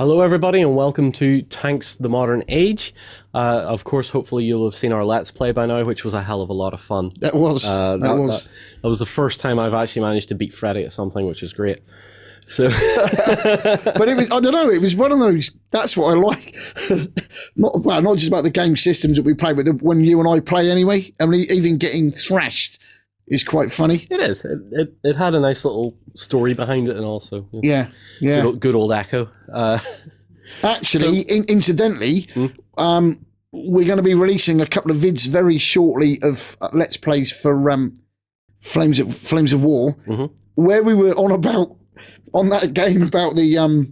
Hello everybody and welcome to Tanks the Modern Age. Of course, hopefully you'll have seen our Let's Play by now, which was a hell of a lot of fun. That was. That was the first time I've actually managed to beat Freddie at something, which is great. So, but it was, I don't know, it was one of those, that's what I like. Not just about the game systems that we play, but when you and I play anyway. I mean, even getting thrashed is quite funny. It is. It had a nice little story behind it, and also yeah. good old echo. Actually, incidentally, we're going to be releasing a couple of vids very shortly of Let's Plays for Flames of War, where we were on that game about the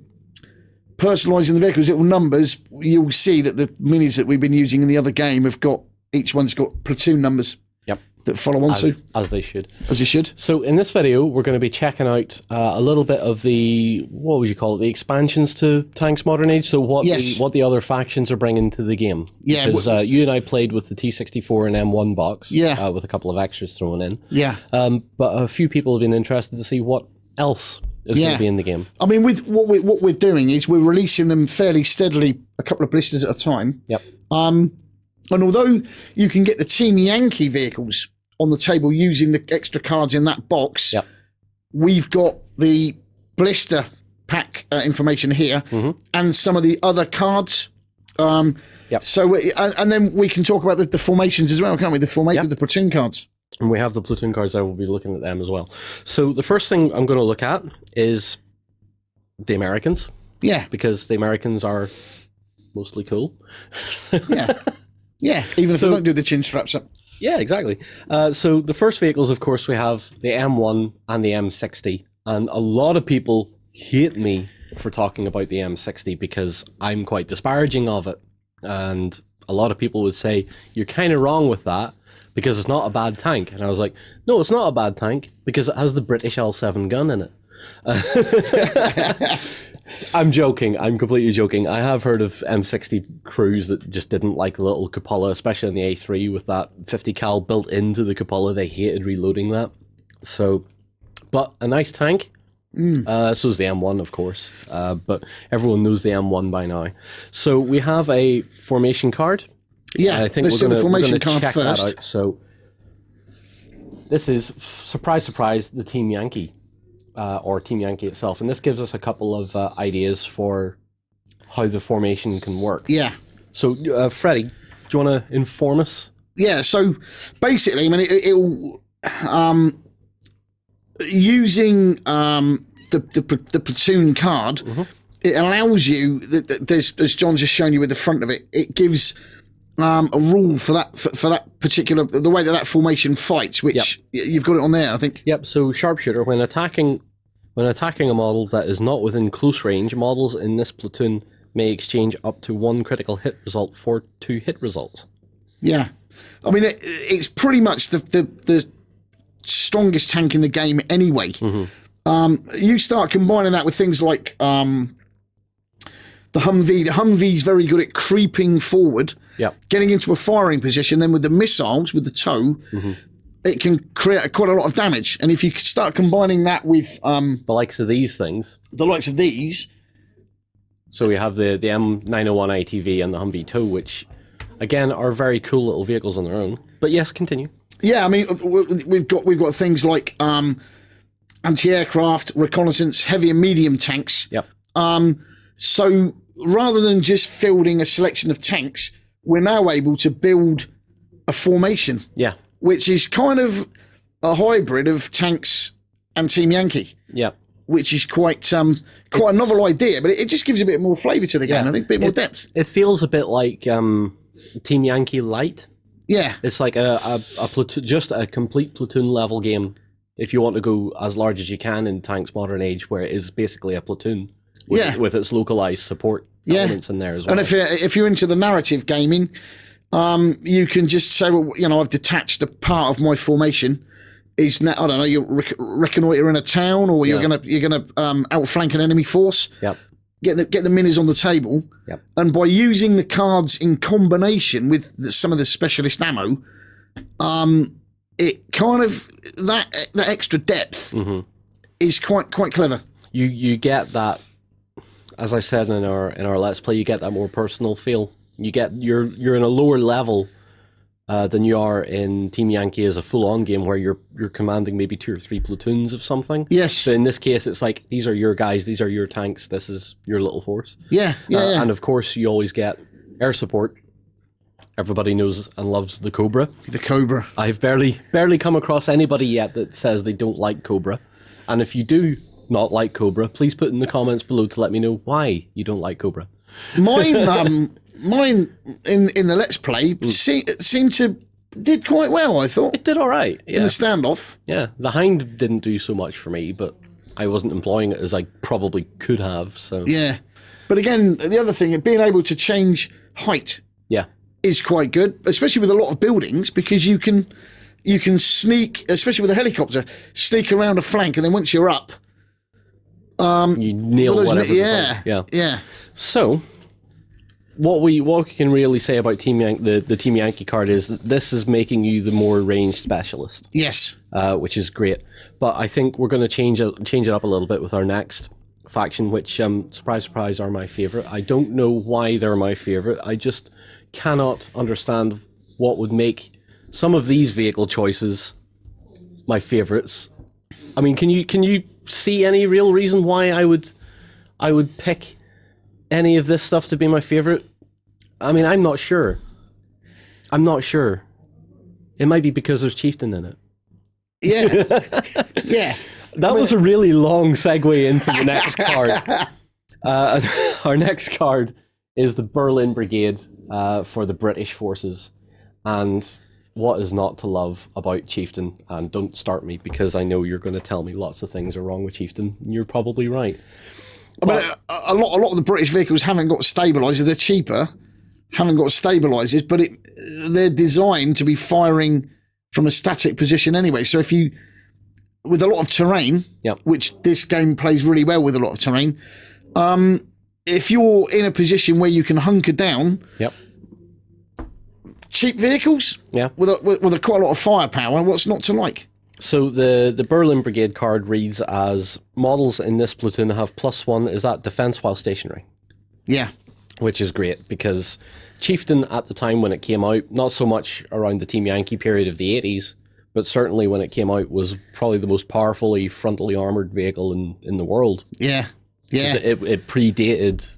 personalising the vehicles, little numbers. You'll see that the minis that we've been using in the other game have got, each one's got platoon numbers. Yep. That follow on to. As they should. As they should. So in this video, we're going to be checking out a little bit of the, what would you call it, the expansions to Tanks Modern Age. So what the other factions are bringing to the game. Yeah. Because you and I played with the T64 and M1 box. Yeah. With a couple of extras thrown in. Yeah. But a few people have been interested to see what else is going to be in the game. I mean, with what we're doing is we're releasing them fairly steadily, a couple of blisters at a time. Yep. And although you can get the Team Yankee vehicles on the table using the extra cards in that box, we've got the blister pack information here and some of the other cards. So, and then we can talk about the formations as well, can't we? The platoon cards. And we have the platoon cards. I will be looking at them as well. So the first thing I'm going to look at is the Americans. Yeah. Because the Americans are mostly cool. Yeah, even if they don't do the chin straps up. Yeah, exactly. So the first vehicles, of course, we have the M1 and the M60. And a lot of people hate me for talking about the M60 because I'm quite disparaging of it. And a lot of people would say, you're kind of wrong with that because it's not a bad tank. And I was like, no, it's not a bad tank because it has the British L7 gun in it. I'm joking. I'm completely joking. I have heard of M60 crews that just didn't like the little cupola, especially on the A3 with that 50 cal built into the cupola. They hated reloading that. So, but a nice tank. So is the M1, of course. But everyone knows the M1 by now. So we have a formation card. Yeah, I think let's do the formation card check first. that out. So this is, surprise, surprise, the Team Yankee. Or Team Yankee itself. And this gives us a couple of ideas for how the formation can work. Yeah. So, Freddie, do you want to inform us? Yeah, so basically, I mean, it'll using the platoon card, it allows you, as John's just shown you with the front of it, it gives a rule for that particular, the way that formation fights, which you've got it on there, I think. Yep, so sharpshooter, when attacking a model that is not within close range, models in this platoon may exchange up to 1 critical hit result for 2 hit results. Yeah. I mean, it's pretty much the strongest tank in the game anyway. You start combining that with things like the Humvee. The Humvee's very good at creeping forward, getting into a firing position, then with the missiles, with the tow, it can create quite a lot of damage. And if you start combining that with the likes of these things. The likes of these. So we have the M901 ATV and the Humvee tow, which, again, are very cool little vehicles on their own. But yes, continue. Yeah, I mean, we've got things like anti-aircraft, reconnaissance, heavy and medium tanks. Yep. So rather than just fielding a selection of tanks, we're now able to build a formation. Yeah. Which is kind of a hybrid of tanks and Team Yankee. Yeah. Which is quite a novel idea, but it just gives a bit more flavour to the game, I think, a bit more depth. It feels a bit like Team Yankee Light. Yeah. It's like a platoon, just a complete platoon level game if you want to go as large as you can in Tanks Modern Age, where it is basically a platoon with its localised support elements in there as well. And if you're into the narrative gaming, you can just say, well, you know, I've detached a part of my formation. Is now, I don't know, you're reconnoiter in a town, or you're gonna outflank an enemy force. Yep. Get the minis on the table. Yep. And by using the cards in combination with some of the specialist ammo, it kind of that extra depth is quite clever. You get that as I said in our Let's Play, you get that more personal feel. You're in a lower level than you are in Team Yankee as a full-on game where you're commanding maybe 2 or 3 platoons of something. Yes. So in this case, it's like, these are your guys, these are your tanks, this is your little force. Yeah. And of course, you always get air support. Everybody knows and loves the Cobra. The Cobra. I've barely come across anybody yet that says they don't like Cobra. And if you do not like Cobra, please put in the comments below to let me know why you don't like Cobra. Mine in the Let's Play seemed to did quite well, I thought. It did all right. Yeah. In the standoff. Yeah, the Hind didn't do so much for me, but I wasn't employing it as I probably could have. So yeah, but again, the other thing, being able to change height, is quite good, especially with a lot of buildings, because you can sneak, especially with a helicopter, sneak around a flank, and then once you're up, you nail whatever. Yeah. So, what we can really say about the Team Yankee card is that this is making you the more ranged specialist. Yes. Which is great. But I think we're going to change it up a little bit with our next faction, which, surprise, surprise, are my favorite. I don't know why they're my favorite. I just cannot understand what would make some of these vehicle choices my favorites. I mean, can you see any real reason why I would pick any of this stuff to be my favorite? I mean, I'm not sure. It might be because there's Chieftain in it. Yeah. Yeah. That was a really long segue into the next card. Our next card is the Berlin Brigade for the British forces. And what is not to love about Chieftain? And don't start me, because I know you're going to tell me lots of things are wrong with Chieftain. You're probably right. I mean, a lot of the British vehicles haven't got stabilisers. They're cheaper, haven't got stabilisers, but they're designed to be firing from a static position anyway. So if you, with a lot of terrain, which this game plays really well with a lot of terrain, if you're in a position where you can hunker down, cheap vehicles, with quite a lot of firepower, what's not to like? So the Berlin Brigade card reads as, models in this platoon have +1, is that defense while stationary? Yeah. Which is great, because Chieftain at the time when it came out, not so much around the Team Yankee period of the 80s, but certainly when it came out, was probably the most powerfully frontally armoured vehicle in the world. Yeah. Yeah. It predated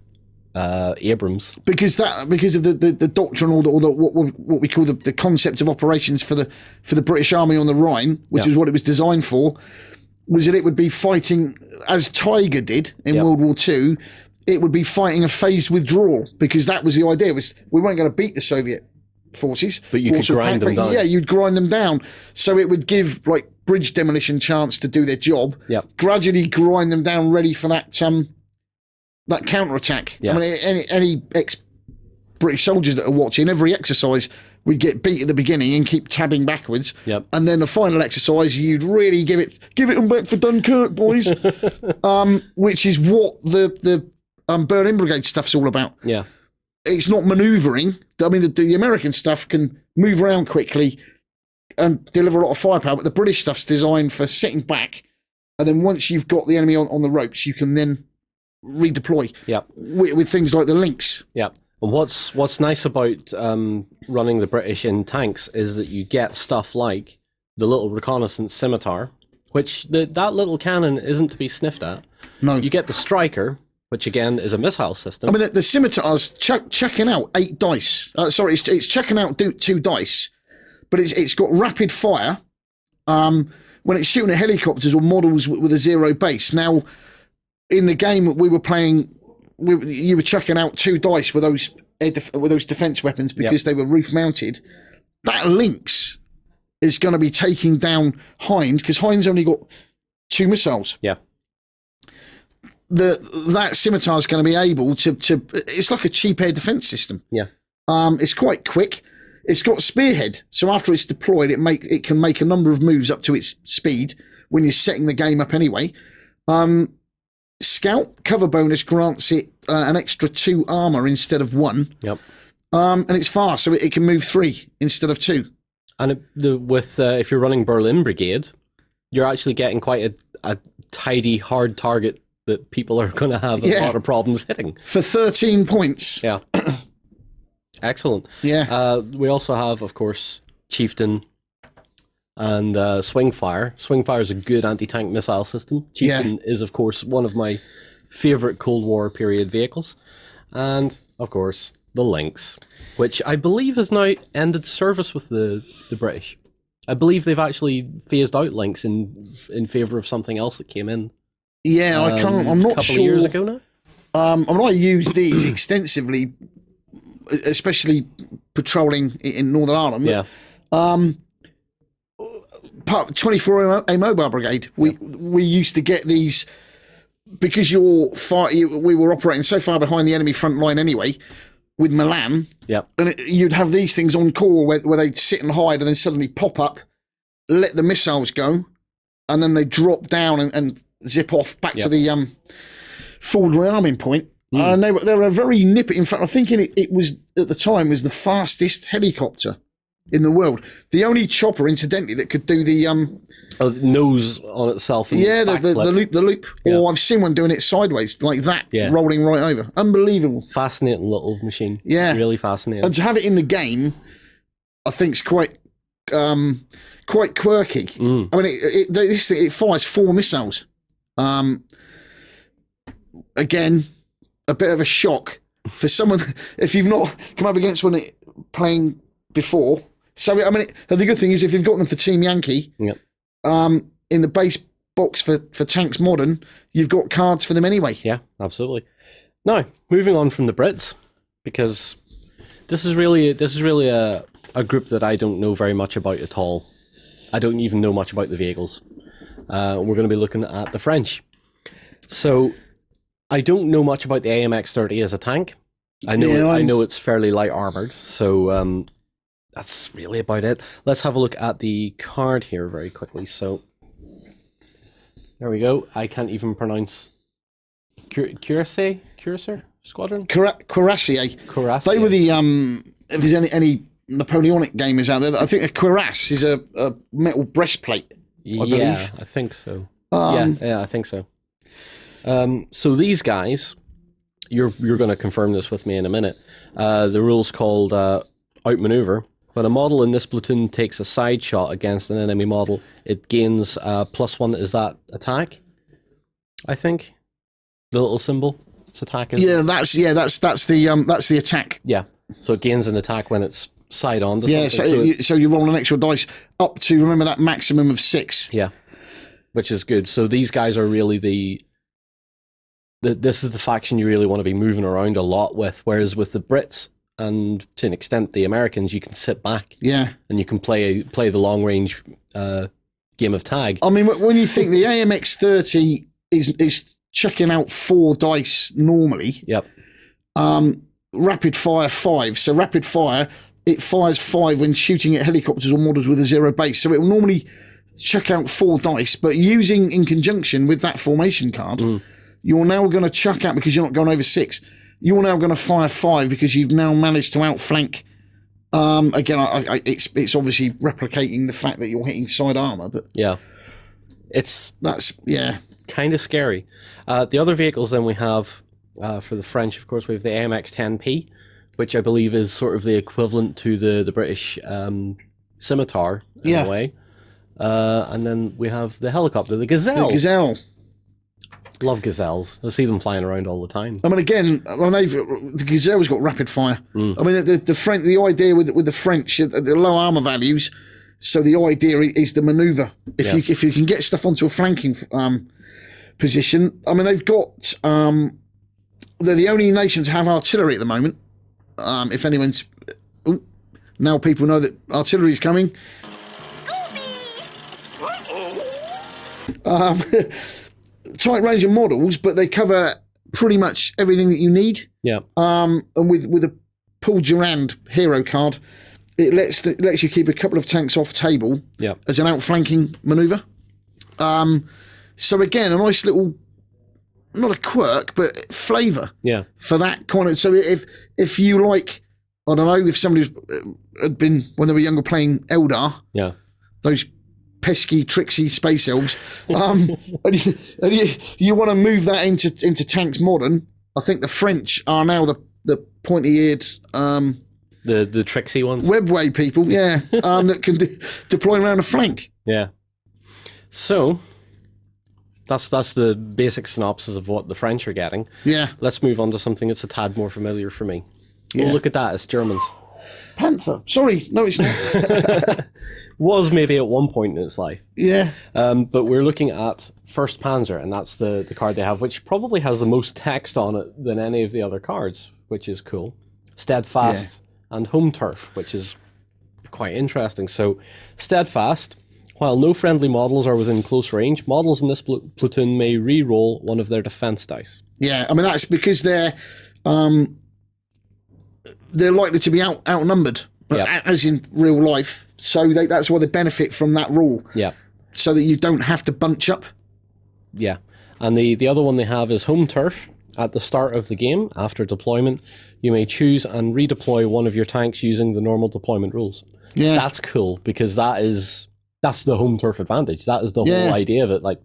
Abrams, because of the doctrine, or what we call the concept of operations for the British Army on the Rhine, which is what it was designed for, was that it would be fighting, as Tiger did in World War II. It would be fighting a phased withdrawal, because that was the idea. Was we weren't going to beat the Soviet forces, but you could grind them down. Yeah, you'd grind them down, so it would give like bridge demolition chance to do their job. Gradually grind them down, ready for that counterattack. I mean, any ex-British soldiers that are watching, every exercise we'd get beat at the beginning and keep tabbing backwards. And then the final exercise, you'd really give it them back for Dunkirk, boys. Which is what the Berlin Brigade stuff's all about. It's not manoeuvring. I mean, the American stuff can move around quickly and deliver a lot of firepower, but the British stuff's designed for sitting back, and then once you've got the enemy on the ropes, you can then redeploy. With things like the Lynx. And what's nice about running the British in tanks is that you get stuff like the little reconnaissance scimitar, which that little cannon isn't to be sniffed at. No. You get the Striker, which again is a missile system. I mean, the scimitar's chucking out 8 dice. It's chucking out 2 dice, but it's got rapid fire when it's shooting at helicopters or models with a 0 base. Now, in the game that we were playing, you were chucking out 2 dice with those defense weapons, because they were roof mounted. That Lynx is going to be taking down Hind, because Hind's only got 2 missiles. That scimitar is going to be able to it's like a cheap air defense system. It's quite quick. It's got spearhead, so after it's deployed, it can make a number of moves up to its speed when you're setting the game up anyway. Scout cover bonus grants it an extra 2 armor instead of 1. And it's fast, so it can move 3 instead of 2. And if you're running Berlin Brigade, you're actually getting quite a tidy, hard target that people are going to have a lot of problems hitting. For 13 points. Yeah. Excellent. Yeah. We also have, of course, Chieftain and Swingfire. Swingfire is a good anti-tank missile system. Chieftain is, of course, one of my favorite Cold War period vehicles. And, of course, the Lynx, which I believe has now ended service with the British. I believe they've actually phased out Lynx in favour of something else that came in. Yeah, I can't. I'm not sure. A couple sure. of years ago now. I mean, I use these extensively, especially patrolling in Northern Ireland. Yeah. Part 24A Mobile Brigade. We used to get these because we were operating so far behind the enemy front line anyway. With Milan, and you'd have these things on call where they'd sit and hide and then suddenly pop up, let the missiles go, and then they drop down and zip off back to the forward rearming point. And they were very nippy. In fact, I'm thinking it was, at the time, was the fastest helicopter in the world. The only chopper, incidentally, that could do the nose on itself. And the loop. Yeah. Or I've seen one doing it sideways, like that, rolling right over. Unbelievable. Fascinating little machine. Yeah. Really fascinating. And to have it in the game, I think is quite quirky. I mean, it fires 4 missiles. Again, a bit of a shock for someone, if you've not come up against one playing before. So, I mean, the good thing is if you've got them for Team Yankee, in the base box for Tanks Modern, you've got cards for them anyway. Yeah, absolutely. Now, moving on from the Brits, because this is really a group that I don't know very much about at all. I don't even know much about the vehicles. We're going to be looking at the French. So, I don't know much about the AMX-30 as a tank. I know it's fairly light armored, so that's really about it. Let's have a look at the card here very quickly. So there we go. I can't even pronounce Cuirassier Squadron. Cuirassier. They were the if there's any Napoleonic gamers out there, I think a cuirass is a metal breastplate. I believe. I think so. I think so. So these guys, you're going to confirm this with me in a minute. The rule's called Outmaneuver. When a model in this platoon takes a side shot against an enemy model, it gains +1. Is that attack? I think the little symbol. It's attack. That's the attack. Yeah. So it gains an attack when it's side on. Yeah. So you roll an extra dice up to, remember, that maximum of 6. Yeah. Which is good. So these guys are really this is the faction you really want to be moving around a lot with. Whereas with the Brits, and to an extent the Americans, you can sit back, and you can play the long range game of tag. I mean, when you think the AMX-30 is checking out 4 dice normally, rapid fire 5. So rapid fire, it fires 5 when shooting at helicopters or models with a 0 base. So it will normally check out 4 dice, but using in conjunction with that formation card, you're now going to chuck out, because you're not going over 6. You're now going to fire 5 because you've now managed to outflank. Again, it's obviously replicating the fact that you're hitting side armor, but that's kind of scary. The other vehicles then we have for the French, of course, we have the AMX-10P, which I believe is sort of the equivalent to the British Scimitar in a way. And then we have the helicopter, the Gazelle. The Gazelle. Love Gazelles. I see them flying around all the time. I mean, again, the Gazelle's got rapid fire. I mean, the idea with the French, the low armor values, so the idea is the maneuver. If you can get stuff onto a flanking position, I mean, they've got, they're the only nation to have artillery at the moment. If anyone's, now people know that artillery is coming. Tight range of models, but they cover pretty much everything that you need. Yeah. And with a Paul Durand hero card, it lets you keep a couple of tanks off table as an outflanking maneuver. So again, a nice little, not a quirk, but flavour. Yeah. For that kind of, so if you like, I don't know, if somebody had been when they were younger playing Eldar, yeah, those pesky, tricksy space elves. And you want to move that into tanks modern. I think the French are now the pointy-eared the tricksy ones, webway people, that can deploy around a flank. Yeah. So that's the basic synopsis of what the French are getting. Yeah. Let's move on to something that's a tad more familiar for me. Yeah. Oh, look at that! It's Germans. Panther. Sorry, no, it's not. Was maybe at one point in its life. Yeah. But we're looking at First Panzer, and that's the card they have, which probably has the most text on it than any of the other cards, which is cool. Steadfast and Home Turf, which is quite interesting. So, Steadfast, while no friendly models are within close range, models in this platoon may re-roll one of their defense dice. Yeah, I mean, that's because they're likely to be outnumbered, as in real life. So that's why they benefit from that rule. Yeah. So that you don't have to bunch up. Yeah. And the other one they have is Home Turf. At the start of the game, after deployment, you may choose and redeploy one of your tanks using the normal deployment rules. Yeah. That's cool, because that's the Home Turf advantage. That is the whole idea of it. Like,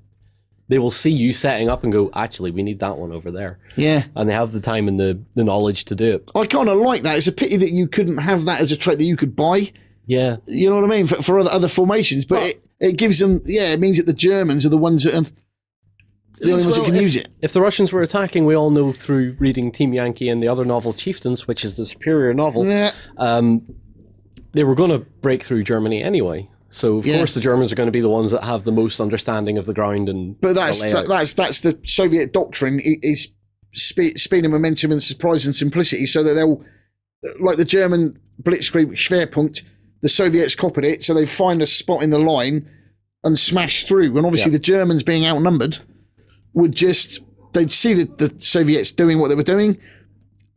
they will see you setting up and go, actually, we need that one over there. Yeah. And they have the time and the knowledge to do it. I kind of like that. It's a pity that you couldn't have that as a trait that you could buy. Yeah. You know what I mean? For other formations. But it gives them, it means that the Germans are the ones that are the only ones that can use it. If the Russians were attacking, we all know through reading Team Yankee and the other novel, Chieftains, which is the superior novel, they were going to break through Germany anyway. So, of course, the Germans are going to be the ones that have the most understanding of the ground. But that's the Soviet doctrine, is speed and momentum and surprise and simplicity, so that they'll, like the German Blitzkrieg Schwerpunkt, the Soviets copied it, so they find a spot in the line and smash through. And obviously the Germans, being outnumbered, they'd see the Soviets doing what they were doing,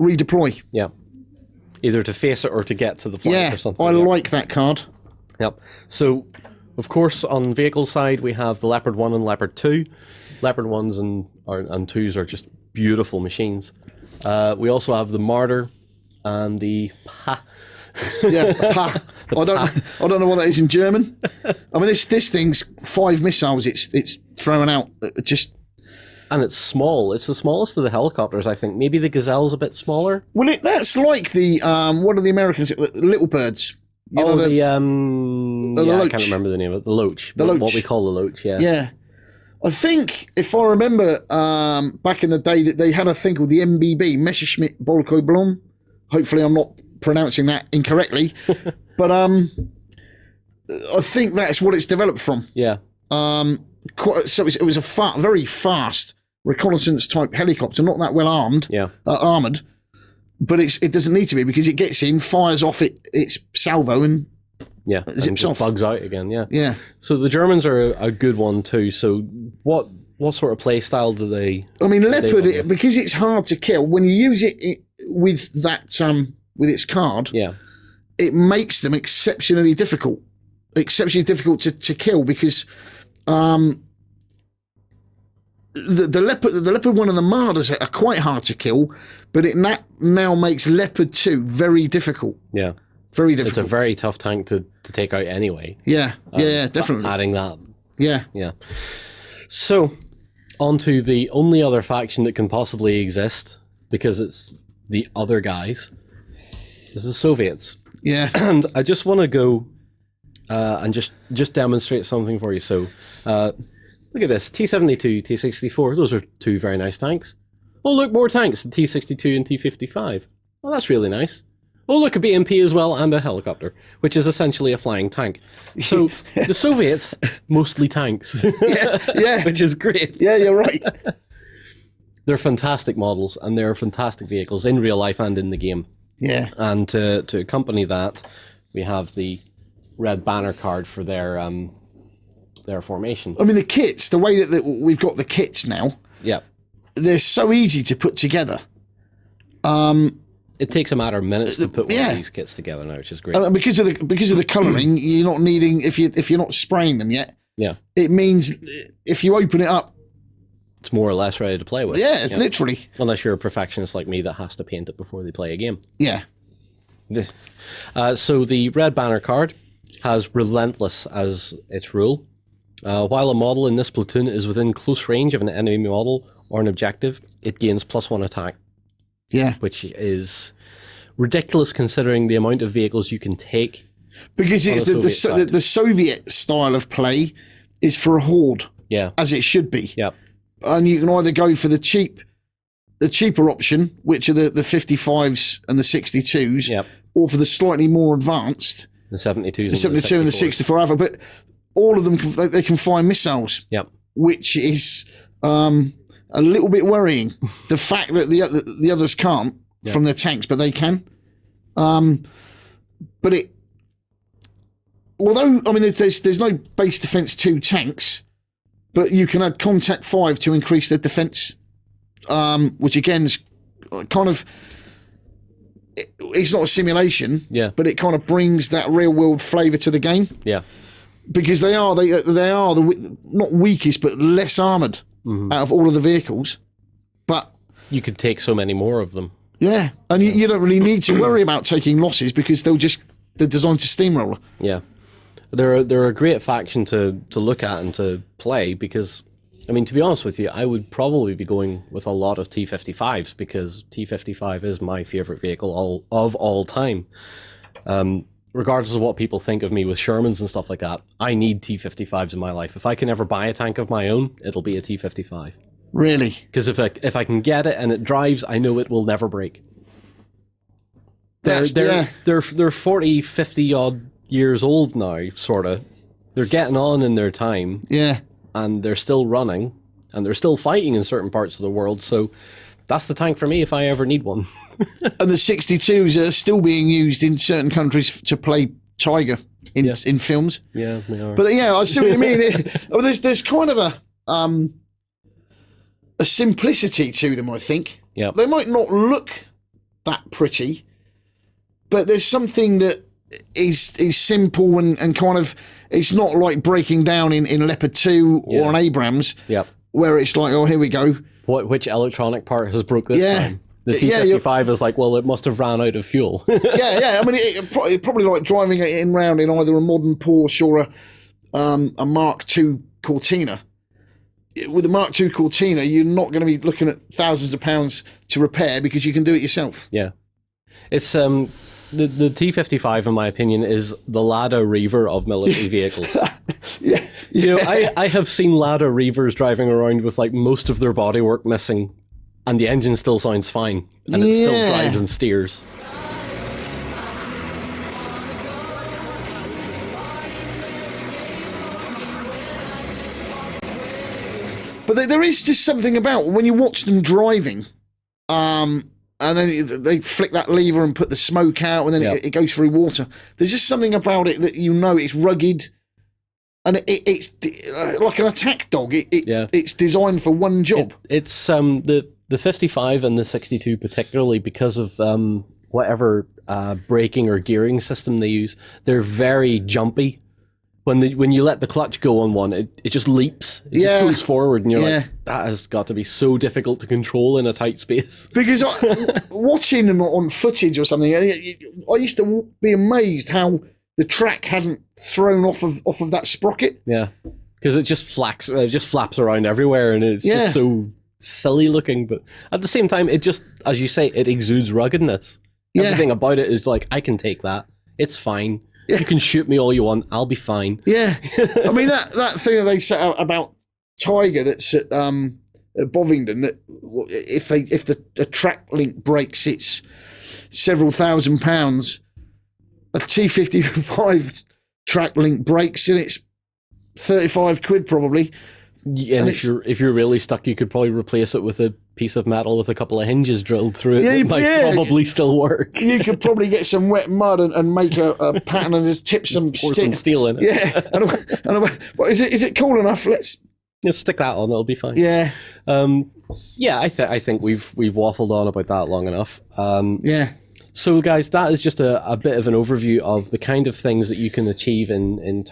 redeploy. Yeah. Either to face it or to get to the flank or something. I like that card. Yep. So, of course, on vehicle side, we have the Leopard 1 and Leopard 2. Leopard 1s and 2s are just beautiful machines. We also have the Martyr and the Pa. Pa. I don't know what that is in German. I mean, this thing's 5 missiles it's throwing out. And it's small. It's the smallest of the helicopters, I think. Maybe the Gazelle's a bit smaller. Well, that's like the what are the Americans? Little Birds. The I can't remember the name of it. The Loach. What we call the Loach, Yeah. I think, if I remember, back in the day, that they had a thing called the MBB, Messerschmitt Bolko Blom. Hopefully I'm not pronouncing that incorrectly. But I think that's what it's developed from. Yeah. So it was a very fast reconnaissance type helicopter, not that well armed, armoured. But it doesn't need to be, because it gets in, fires off its salvo, and zips just off. bugs out again. Yeah. So the Germans are a good one too. So what sort of play style do they? I mean, Leopard, because it's hard to kill. When you use it with that with its card, it makes them exceptionally difficult to kill, because the Leopard 1 and the Martyrs are quite hard to kill, but it now makes Leopard 2 very difficult. Yeah. Very difficult. It's a very tough tank to take out anyway. Yeah, definitely. Adding that. Yeah. Yeah. So, on to the only other faction that can possibly exist, because it's the other guys, is the Soviets. Yeah. And I just want to go and just demonstrate something for you. So, look at this, T-72, T-64, those are 2 very nice tanks. Oh, look, more tanks, the T-62 and T-55. Oh, that's really nice. Oh, look, a BMP as well, and a helicopter, which is essentially a flying tank. So, the Soviets, mostly tanks. Yeah. Which is great. Yeah, you're right. They're fantastic models, and they're fantastic vehicles in real life and in the game. Yeah. And to accompany that, we have the red banner card for their formation. I mean, the kits, the way that we've got the kits now, they're so easy to put together. It takes a matter of minutes to put one of these kits together now, which is great. And because of the colouring, you're not needing, if you're not spraying them yet. Yeah. It means if you open it up, it's more or less ready to play with. Yeah, literally. Unless you're a perfectionist like me that has to paint it before they play a game. Yeah. So the red banner card has Relentless as its rule. While a model in this platoon is within close range of an enemy model or an objective, it gains +1 attack. Yeah. Which is ridiculous considering the amount of vehicles you can take. Because it's the Soviet style of play is for a horde. Yeah. As it should be. Yep. And you can either go for the cheaper option, which are the 55s and the 62s, yep. or for the slightly more advanced, the 72s, the 72 and the 64 Alpha. But all of them they can fire missiles. Yep. Which is a little bit worrying. The fact that the others can't from their tanks, but they can. But it, although I mean, there's no base defense 2 tanks, but you can add contact 5 to increase their defense. Which again is kind of, it's not a simulation, but it kind of brings that real world flavour to the game. Yeah, because they are the not weakest but less armoured out of all of the vehicles. But you could take so many more of them. Yeah, and you don't really need to worry about taking losses because they're designed to steamroller. Yeah, they're a great faction to look at and to play because. I mean, to be honest with you, I would probably be going with a lot of T-55s because T-55 is my favourite vehicle of all time. Regardless of what people think of me with Shermans and stuff like that, I need T-55s in my life. If I can ever buy a tank of my own, it'll be a T-55. Really? Because if I can get it and it drives, I know it will never break. They're 40, 50 odd years old now, sort of. They're getting on in their time. Yeah. And they're still running, and they're still fighting in certain parts of the world, so that's the tank for me if I ever need one. And the 62s are still being used in certain countries to play Tiger in films. Yeah, they are. But yeah, I see what you mean. There's kind of a simplicity to them, I think. Yeah. They might not look that pretty, but there's something that is simple and kind of, it's not like breaking down in Leopard 2 or an Abrams, where it's like, oh, here we go. Which electronic part has broke this time? The T-55 is like, well, it must have ran out of fuel. I mean, it probably like driving it round in either a modern Porsche or a Mark II Cortina. With a Mark II Cortina, you're not going to be looking at thousands of pounds to repair because you can do it yourself. Yeah. It's the T-55, in my opinion, is the Lada Reaver of military vehicles. You know, I have seen Lada Reavers driving around with like most of their bodywork missing, and the engine still sounds fine, and it still drives and steers. But there is just something about when you watch them driving, and then they flick that lever and put the smoke out, and then it goes through water. There's just something about it that it's rugged, and it's like an attack dog. It's designed for one job. It's the 55 and the 62 particularly because of whatever braking or gearing system they use. They're very jumpy. When you let the clutch go on one, it just leaps. It just goes forward, and you're like, that has got to be so difficult to control in a tight space. Because watching them on footage or something, I used to be amazed how the track hadn't thrown off of that sprocket. Yeah, because it just flaps around everywhere, and it's just so silly looking. But at the same time, it just, as you say, it exudes ruggedness. Everything about it is like, I can take that. It's fine. You can shoot me all you want. I'll be fine. Yeah. I mean, that thing that they set out about Tiger that's at Bovingdon, that if the track link breaks, it's several £1,000s. A T-55 track link breaks and it's 35 quid probably. Yeah, and if you're really stuck, you could probably replace it with a piece of metal with a couple of hinges drilled through it. It might probably still work. You could probably get some wet mud and make a pattern and just tip some steel in it. Yeah. Is it cool enough? Let's stick that on. It'll be fine. Yeah. I think we've waffled on about that long enough. So, guys, that is just a bit of an overview of the kind of things that you can achieve in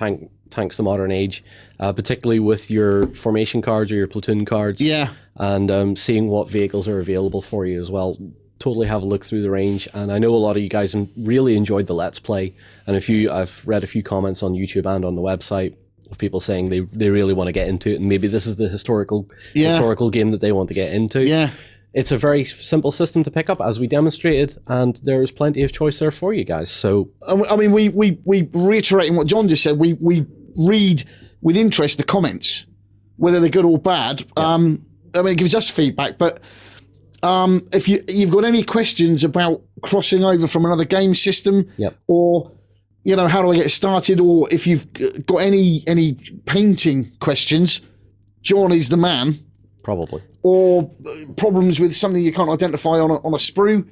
Tanks the Modern Age, particularly with your formation cards or your platoon cards. Yeah. And seeing what vehicles are available for you as well. Totally have a look through the range. And I know a lot of you guys really enjoyed the Let's Play. And I've read a few comments on YouTube and on the website of people saying they really want to get into it, and maybe this is the historical game that they want to get into. Yeah. It's a very simple system to pick up, as we demonstrated, and there's plenty of choice there for you guys. So, I mean, we reiterating what John just said. We read with interest the comments, whether they're good or bad. Yeah. I mean, it gives us feedback. But if you've got any questions about crossing over from another game system, or how do I get started, or if you've got any painting questions, John is the man. Probably. Or problems with something you can't identify on a sprue,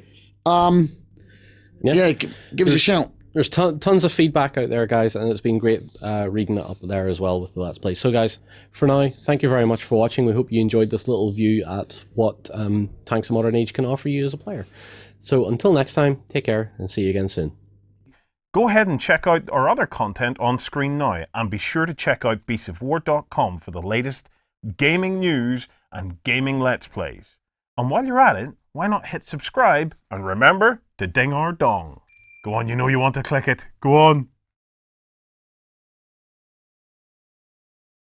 give us a shout. There's tons of feedback out there, guys, and it's been great reading it up there as well with the Let's Play. So, guys, for now, thank you very much for watching. We hope you enjoyed this little view at what Tanks of Modern Age can offer you as a player. So, until next time, take care and see you again soon. Go ahead and check out our other content on screen now, and be sure to check out beastsofwar.com for the latest gaming news and gaming Let's Plays. And while you're at it, why not hit subscribe and remember to ding our dong. Go on, you know you want to click it. Go on.